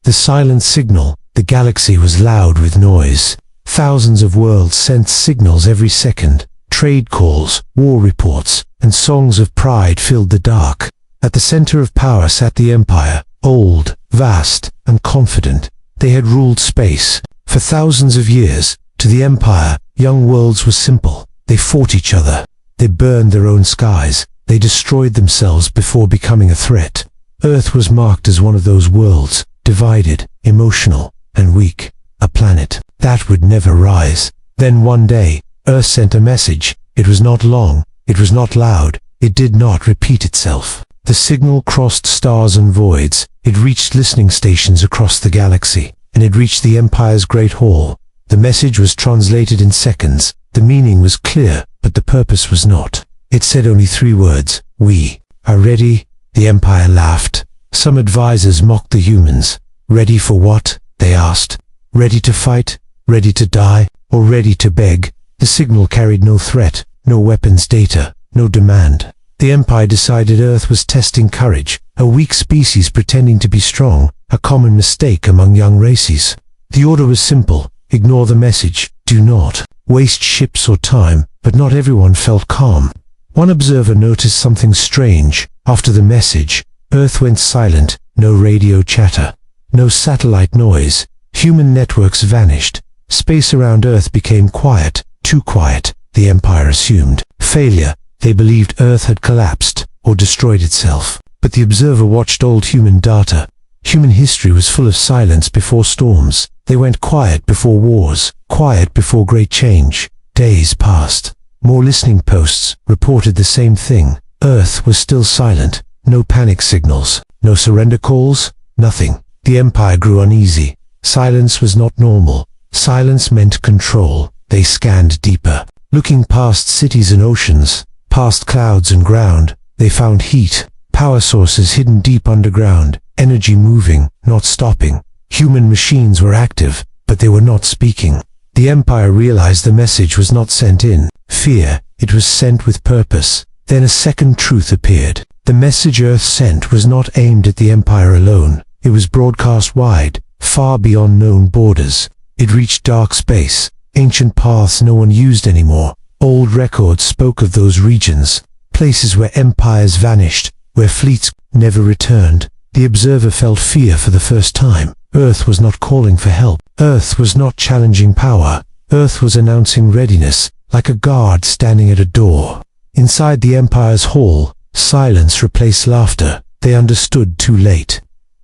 The silent signal, the galaxy was loud with noise. Thousands of worlds sent signals every second. Trade calls, war reports, and songs of pride filled the dark. At the center of power sat the Empire, old, vast, and confident. They had ruled space. For thousands of years, to the Empire, young worlds were simple. They fought each other. They burned their own skies. They destroyed themselves before becoming a threat. Earth was marked as one of those worlds, divided, emotional, and weak. A planet that would never rise. Then one day, Earth sent a message. It was not long. It was not loud. It did not repeat itself. The signal crossed stars and voids. It reached listening stations across the galaxy, and it reached the Empire's Great Hall. The message was translated in seconds. The meaning was clear, but the purpose was not. It said only 3 words. We are ready. The Empire laughed. Some advisors mocked the humans. Ready for what? They asked. Ready to fight? Ready to die? Or ready to beg? The signal carried no threat, no weapons data, no demand. The Empire decided Earth was testing courage, a weak species pretending to be strong, a common mistake among young races. The order was simple. Ignore the message. Do not waste ships or time, but not everyone felt calm. One observer noticed something strange. After the message, Earth went silent. No radio chatter, no satellite noise. Human networks vanished. Space around Earth became quiet, too quiet. The Empire assumed failure. They believed Earth had collapsed or destroyed itself. But the observer watched old human data. Human history was full of silence before storms. They went quiet before wars, quiet before great change. Days passed. More listening posts reported the same thing. Earth was still silent. No panic signals, no surrender calls, nothing. The Empire grew uneasy. Silence was not normal. Silence meant control. They scanned deeper. Looking past cities and oceans, past clouds and ground, they found heat, power sources hidden deep underground, energy moving, not stopping. Human machines were active, but they were not speaking. The Empire realized the message was not sent in fear. It was sent with purpose. Then a second truth appeared. The message Earth sent was not aimed at the Empire alone. It was broadcast wide, far beyond known borders. It reached dark space, ancient paths no one used anymore. Old records spoke of those regions, places where empires vanished, where fleets never returned. The observer felt fear for the first time. Earth was not calling for help. Earth was not challenging power. Earth was announcing readiness, like a guard standing at a door. Inside the Empire's hall, silence replaced laughter. They understood too late.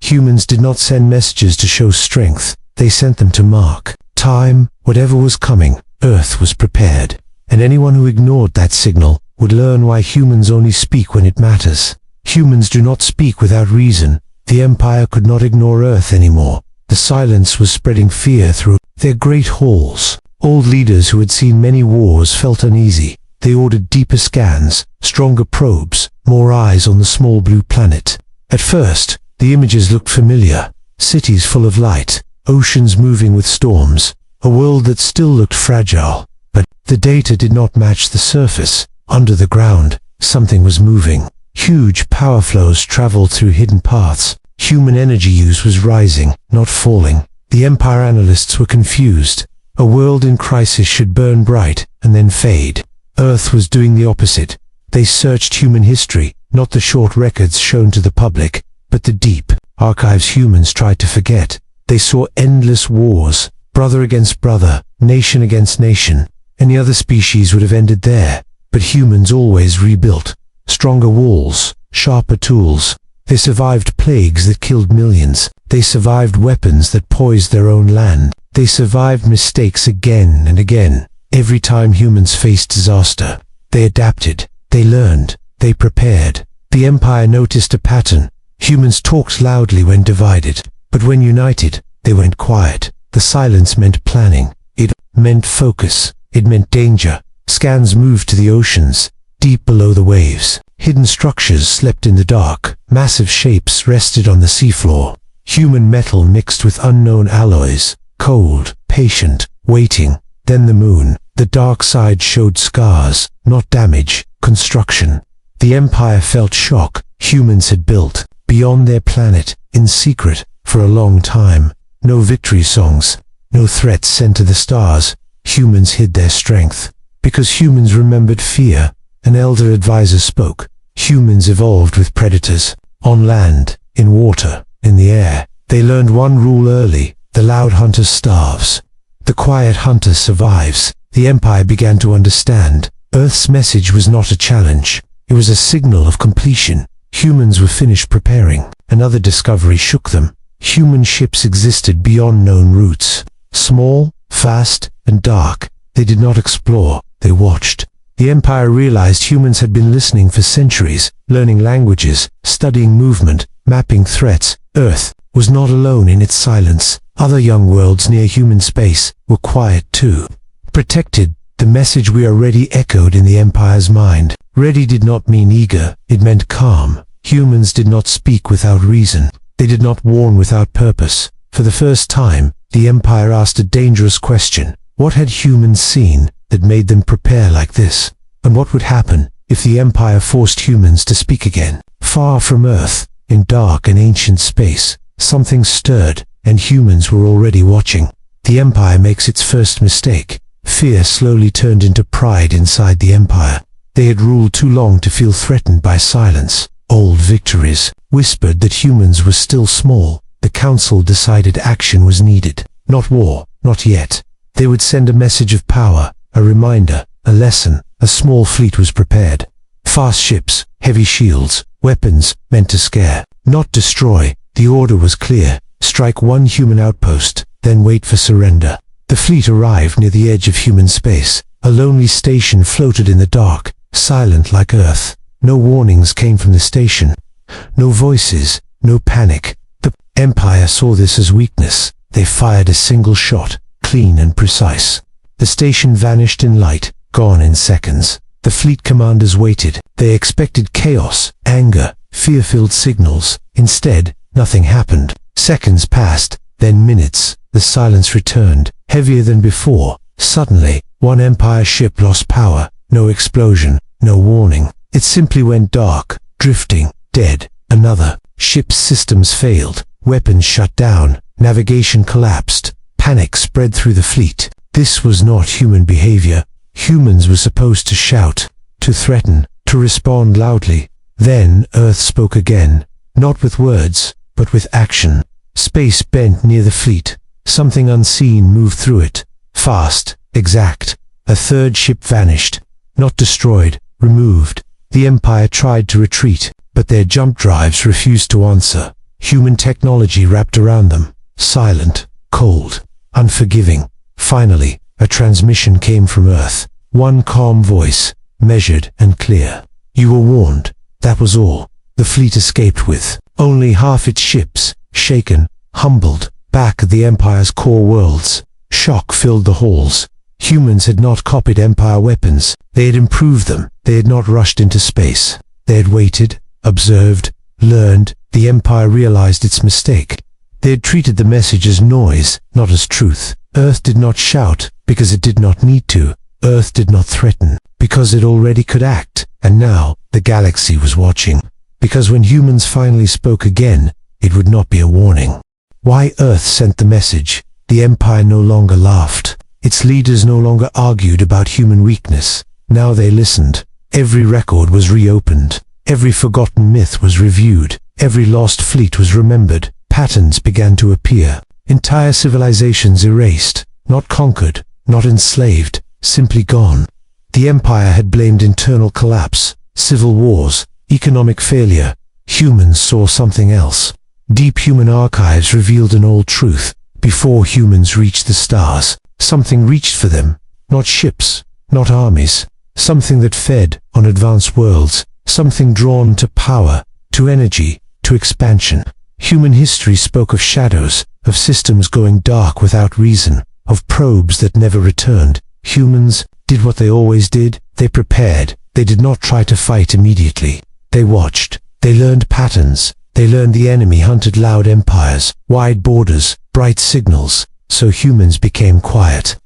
Humans did not send messages to show strength. They sent them to mark time. Whatever was coming, Earth was prepared. And anyone who ignored that signal would learn why humans only speak when it matters. Humans do not speak without reason. The Empire could not ignore Earth anymore. The silence was spreading fear through their great halls. Old leaders who had seen many wars felt uneasy. They ordered deeper scans, stronger probes, more eyes on the small blue planet. At first, the images looked familiar. Cities full of light, oceans moving with storms, a world that still looked fragile. But the data did not match the surface. Under the ground, something was moving. Huge power flows traveled through hidden paths. Human energy use was rising, not falling. The Empire analysts were confused. A world in crisis should burn bright and then fade. Earth was doing the opposite. They searched human history, not the short records shown to the public, but the deep archives humans tried to forget. They saw endless wars, brother against brother, nation against nation. Any other species would have ended there, but humans always rebuilt. Stronger walls, sharper tools. They survived plagues that killed millions. They survived weapons that poised their own land. They survived mistakes again and again. Every time humans faced disaster, they adapted, they learned, they prepared. The Empire noticed a pattern. Humans talked loudly when divided, but when united, they went quiet. The silence meant planning. It meant focus. It meant danger. Scans moved to the oceans, deep below the waves. Hidden structures slept in the dark. Massive shapes rested on the seafloor. Human metal mixed with unknown alloys. Cold, patient, waiting. Then the moon. The dark side showed scars, not damage, construction. The Empire felt shock. Humans had built, beyond their planet, in secret. For a long time, no victory songs, no threats sent to the stars. Humans hid their strength. Because humans remembered fear, an elder advisor spoke. Humans evolved with predators. On land, in water, in the air. They learned one rule early: the loud hunter starves. The quiet hunter survives. The Empire began to understand. Earth's message was not a challenge. It was a signal of completion. Humans were finished preparing. Another discovery shook them. Human ships existed beyond known routes. Small, fast, and dark. They did not explore, they watched. The Empire realized humans had been listening for centuries, learning languages, studying movement, mapping threats. Earth was not alone in its silence. Other young worlds near human space were quiet too. Protected, the message "we are ready" echoed in the Empire's mind. Ready did not mean eager, it meant calm. Humans did not speak without reason. They did not warn without purpose. For the first time, the Empire asked a dangerous question. What had humans seen that made them prepare like this? And what would happen if the Empire forced humans to speak again? Far from Earth, in dark and ancient space, something stirred, and humans were already watching. The Empire makes its first mistake. Fear slowly turned into pride inside the Empire. They had ruled too long to feel threatened by silence. Old victories whispered that humans were still small. The Council decided action was needed. Not war, not yet. They would send a message of power, a reminder, a lesson. A small fleet was prepared. Fast ships, heavy shields, weapons meant to scare, not destroy. The order was clear: strike one human outpost, then wait for surrender. The fleet arrived near the edge of human space. A lonely station floated in the dark, silent like Earth. No warnings came from the station. No voices, no panic. The Empire saw this as weakness. They fired a single shot, clean and precise. The station vanished in light, gone in seconds. The fleet commanders waited. They expected chaos, anger, fear-filled signals. Instead, nothing happened. Seconds passed, then minutes. The silence returned, heavier than before. Suddenly, one Empire ship lost power. No explosion, no warning. It simply went dark, drifting, dead. Another ship's systems failed. Weapons shut down. Navigation collapsed. Panic spread through the fleet. This was not human behavior. Humans were supposed to shout, to threaten, to respond loudly. Then Earth spoke again, not with words, but with action. Space bent near the fleet. Something unseen moved through it. Fast, exact. A third ship vanished. Not destroyed, removed. The Empire tried to retreat, but their jump drives refused to answer. Human technology wrapped around them. Silent, cold, unforgiving. Finally, a transmission came from Earth. One calm voice, measured and clear. You were warned. That was all. The fleet escaped with only half its ships, shaken, humbled, back at the Empire's core worlds. Shock filled the halls. Humans had not copied Empire weapons. They had improved them. They had not rushed into space. They had waited, observed, learned. The Empire realized its mistake. They had treated the message as noise, not as truth. Earth did not shout, because it did not need to. Earth did not threaten, because it already could act. And now, the galaxy was watching. Because when humans finally spoke again, it would not be a warning. Why Earth sent the message? The Empire no longer laughed. Its leaders no longer argued about human weakness. Now they listened. Every record was reopened. Every forgotten myth was reviewed. Every lost fleet was remembered. Patterns began to appear. Entire civilizations erased, not conquered, not enslaved, simply gone. The Empire had blamed internal collapse, civil wars, economic failure. Humans saw something else. Deep human archives revealed an old truth. Before humans reached the stars, something reached for them. Not ships, not armies. Something that fed on advanced worlds. Something drawn to power, to energy, to expansion. Human history spoke of shadows, of systems going dark without reason, of probes that never returned. Humans did what they always did. They prepared. They did not try to fight immediately. They watched. They learned patterns. They learned the enemy hunted loud empires, wide borders, bright signals. So humans became quiet.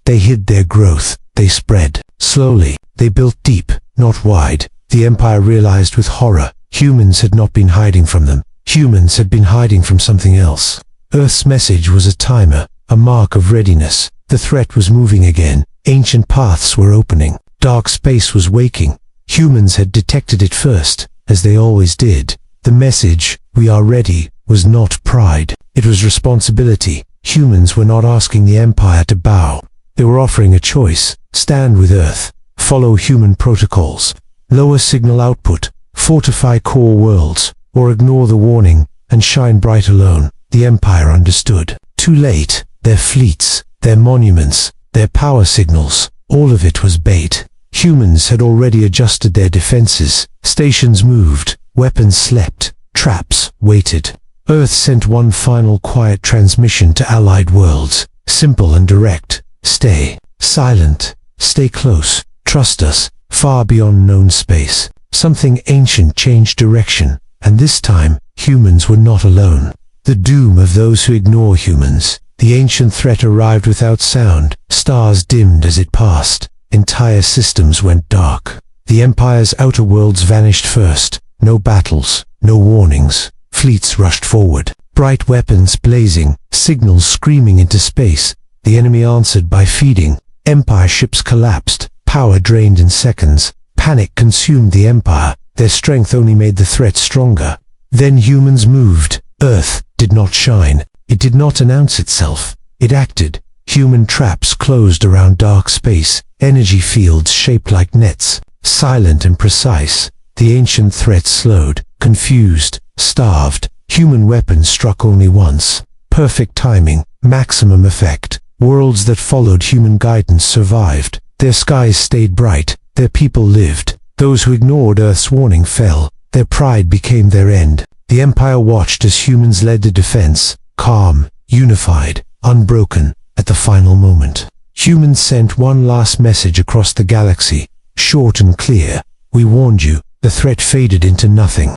They hid their growth. They spread. Slowly, they built deep, not wide. The Empire realized with horror, humans had not been hiding from them. Humans had been hiding from something else. Earth's message was a timer, a mark of readiness. The threat was moving again. Ancient paths were opening. Dark space was waking. Humans had detected it first, as they always did. The message, "We are ready," was not pride. It was responsibility. Humans were not asking the Empire to bow. They were offering a choice: stand with Earth, follow human protocols, lower signal output, fortify core worlds, or ignore the warning and shine bright alone. The Empire understood. Too late. Their fleets, their monuments, their power signals, all of it was bait. Humans had already adjusted their defenses. Stations moved, weapons slept, traps waited. Earth sent one final quiet transmission to allied worlds, simple and direct: stay silent, stay close, trust us, far beyond known space. Something ancient changed direction, and this time, humans were not alone. The doom of those who ignore humans. The ancient threat arrived without sound. Stars dimmed as it passed. Entire systems went dark. The Empire's outer worlds vanished first. No battles, no warnings. Fleets rushed forward. Bright weapons blazing, signals screaming into space. The enemy answered by feeding. Empire ships collapsed. Power drained in seconds. Panic consumed the Empire. Their strength only made the threat stronger. Then humans moved. Earth did not shine. It did not announce itself. It acted. Human traps closed around dark space. Energy fields shaped like nets. Silent and precise. The ancient threat slowed. Confused. Starved. Human weapons struck only once. Perfect timing. Maximum effect. Worlds that followed human guidance survived. Their skies stayed bright. Their people lived. Those who ignored Earth's warning fell. Their pride became their end. The Empire watched as humans led the defense, calm, unified, unbroken, at the final moment. Humans sent one last message across the galaxy, short and clear: "We warned you." The threat faded into nothing.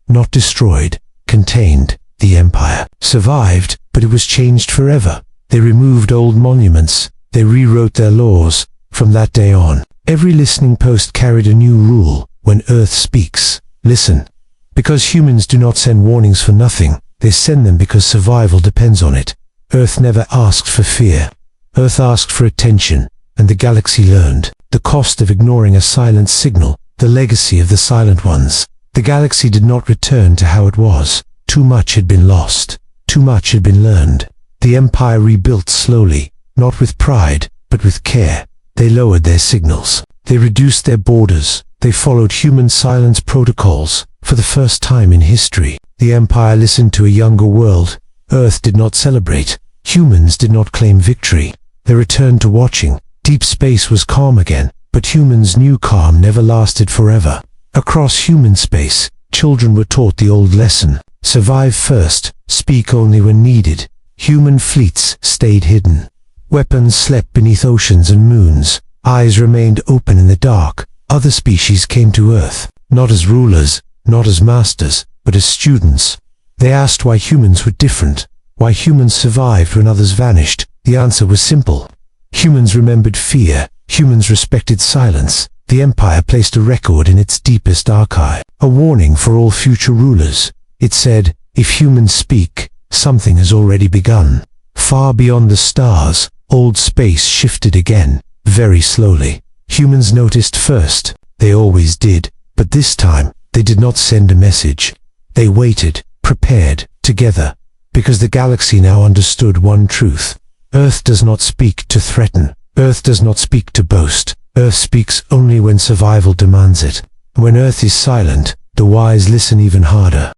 Not destroyed, contained. The Empire survived, but it was changed forever. They removed old monuments. They rewrote their laws. From that day on, every listening post carried a new rule: when Earth speaks, listen. Because humans do not send warnings for nothing. They send them because survival depends on it. Earth never asked for fear. Earth asked for attention, and the galaxy learned the cost of ignoring a silent signal, the legacy of the silent ones. The galaxy did not return to how it was. Too much had been lost. Too much had been learned. The Empire rebuilt slowly, not with pride, but with care. They lowered their signals. They reduced their borders. They followed human silence protocols. For the first time in history, the Empire listened to a younger world. Earth did not celebrate. Humans did not claim victory. They returned to watching. Deep space was calm again, but humans knew calm never lasted forever. Across human space, children were taught the old lesson: survive first, speak only when needed. Human fleets stayed hidden. Weapons slept beneath oceans and moons. Eyes remained open in the dark. Other species came to Earth, not as rulers, not as masters, but as students. They asked why humans were different, why humans survived when others vanished. The answer was simple. Humans remembered fear. Humans respected silence. The Empire placed a record in its deepest archive, a warning for all future rulers. It said, if humans speak, something has already begun. Far beyond the stars, old space shifted again, very slowly. Humans noticed first. They always did, but this time, they did not send a message. They waited, prepared, together, because the galaxy now understood one truth. Earth does not speak to threaten. Earth does not speak to boast. Earth speaks only when survival demands it. When Earth is silent, the wise listen even harder.